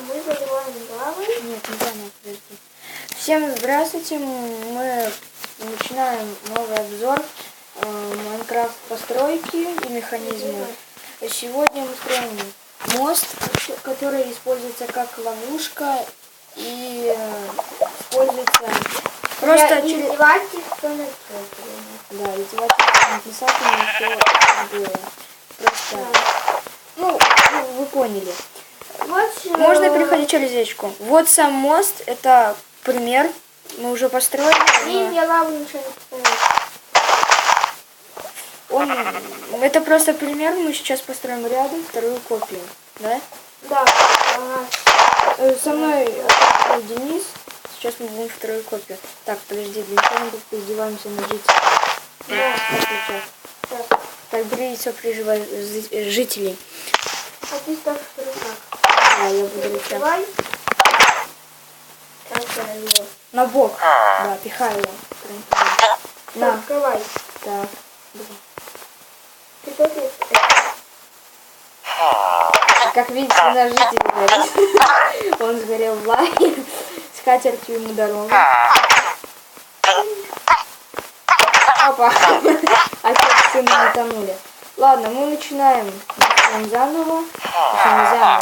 мы заливаем лавой. Нет, не подожди. Всем здравствуйте, мы начинаем новый обзор Майнкрафт постройки и механизмы. Сегодня мы строим мост, который используется как ловушка и используется просто через... Издевательство над Да, издевательство над писателем, что просто... Ну, вы поняли. Вот, Можно переходить через речку. Вот сам мост, это пример. Мы уже построили. я лаву ничего не поставила. Это просто пример. Мы сейчас построим рядом вторую копию. Да? Да. Со мной опять Денис. Сейчас мы будем вторую копию. Так, подожди, для чего мы тут издеваемся над жителями? Так, бери жителей. А ты ставишь в руках. Да, я буду лететь. Давай. Так, я его. На бок. Да, пихай его. На. Открывай. Так. Ты тоже Как видите, наш житель горит. Он сгорел в лаве. С катертью ему дорога. Опа. Отец с сыном утонули. Ладно, мы начинаем. Начинаем заново. Еще не заново.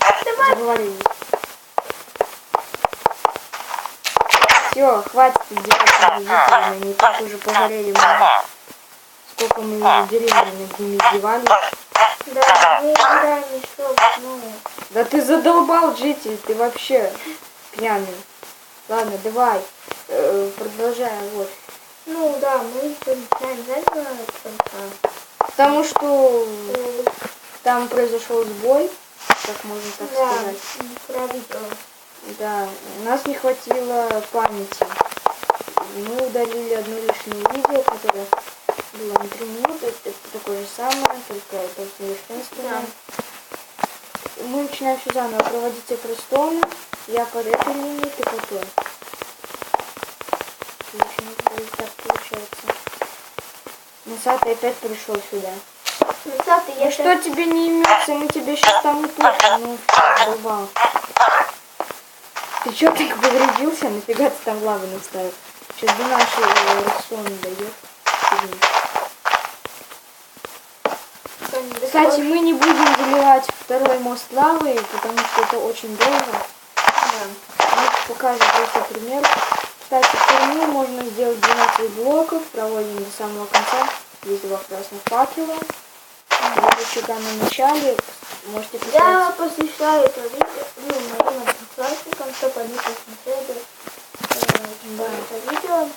Это заговорились. Все, хватит издеваться над жителями. Они так уже погорели. Сколько мы деревьями над ними издевались. Да, мы играем еще в Да ты задолбал, житель, ты вообще пьяный. Ладно, давай, продолжаем, вот. Ну да, мы начинаем заново только. Потому что там произошел сбой, как можно так сказать. Про видео. Да, у нас не хватило памяти. Мы удалили одно лишнее видео, которое было на 3 минуты. Это такое же самое, только это совершенствование. Да. Мы начинаем все заново. Проводите престолы. Я под этой линией, ты по той. Так получается. Носатый опять пришел сюда. Носатый, я что тебе не имется? Мы тебе сейчас там утопим. Ну, долбал. Ты что, так повредился? Нафига ты там лавы наставил? Сейчас до нашей рассоны дойдет. Кстати, мы не будем заливать второй мост лавой, потому что это очень долго. Да. Мы покажем просто пример. Кстати, в турнир можно сделать 12 блоков, проводим до самого конца. Здесь 2 красных факела. Если на начале, можете писать. Я посвящаю это видео, моим одноклассникам, чтобы они посмотрели это видео.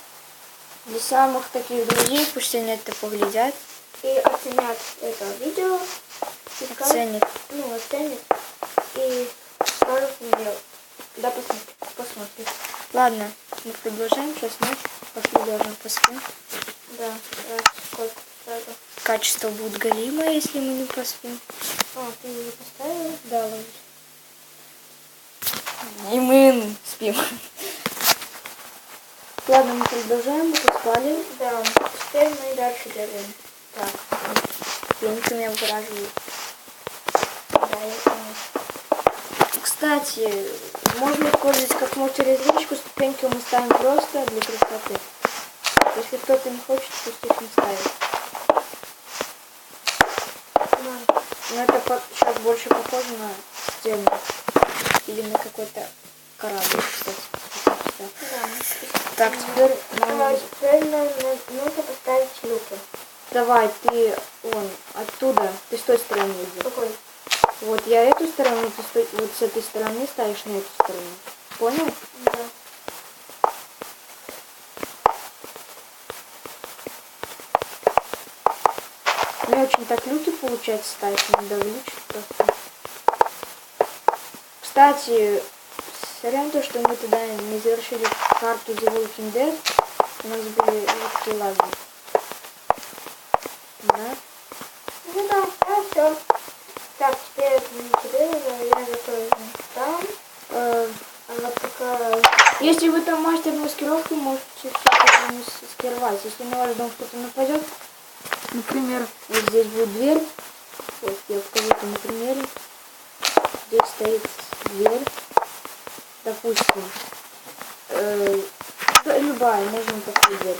Для самых таких друзей, пусть они это поглядят. И оценят это видео. Оценят. Оценят. И скажут мне, да, посмотрим. Ладно, мы продолжаем. Сейчас ночь. Пошли даже поспим. Да, сколько сразу. Качество будет галимое, если мы не поспим. Ты ее поставила? Да, ладно. И мы спим. Ладно, мы продолжаем, мы поспали. Да, теперь мы дальше делаем. Так, пенька меня выраживает. Да, я понял. Кстати, можно использовать как мост через речку, ступеньки мы ставим просто для красоты. Если кто-то не хочет, пусть их не ставит. Да. Но это сейчас больше похоже на стену. Или на какой-то корабль, кстати. Да. Так, теперь нам нужно поставить люки. Давай, ты вон оттуда, ты с той стороны иди. Какой? Вот я эту сторону, ты вот с этой стороны ставишь на эту сторону. Понял? Да. Не очень так люки получается ставить, надо увеличить просто. Кстати, сорян то, что мы тогда не завершили карту The Walking Dead, у нас были легкие лаги. Да? Ну да, все. Так, теперь я закрою там. Она пока... Если вы там мастер маскировки, можете все не скрывать. Если на ваш дом кто-то нападет, например, вот здесь будет дверь. Вот я покажу это на примере. здесь стоит дверь, допустим, да, любая, можно такую дверь.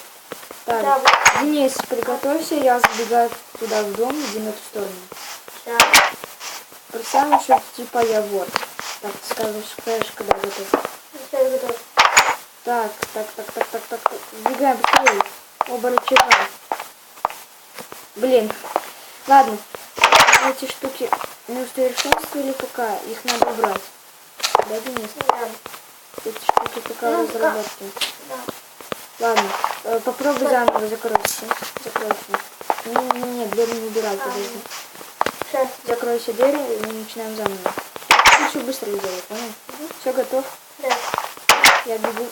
Так, Да, вот. Денис, приготовься, я забегаю туда в дом, иди на ту сторону. Да. Представим, что типа я вор. Так, скажешь, когда готов. Сейчас готов. Так. Сбегаем быстрее. Оба рычага. Блин. Ладно. Эти штуки не усовершенствовали пока. Их надо убрать. Да, Денис? Да. Эти штуки пока Ну, разработки. Да. Ладно. Попробуй заново закройся. Не, дверь не убирай, подожди. Сейчас. Закройся дверь и мы начинаем заново. Еще быстро сделать, понял? Все, готов? Да. Я бегу.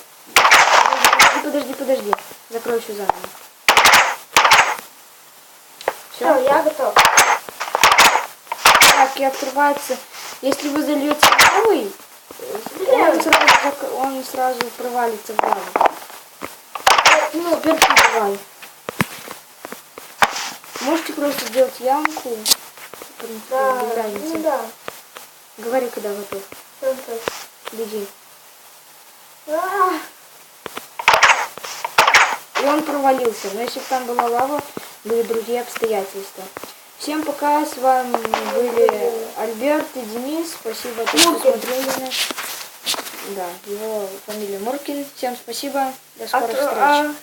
Подожди. Закрой еще заново. Все, я готов. Так, и открывается. Если вы зальете новый, он сразу провалится в лаву. Ну, перки давай. Можете просто сделать ямку. В принципе, Да. без разницы. Ну да. Говори, когда готов. Все готов. Беги. А, И он провалился. Но если бы там была лава, были другие обстоятельства. Всем пока. С вами были Альберт и Денис. Спасибо, что смотрели нас. Да, его фамилия Муркин. Всем спасибо. До скорых встреч.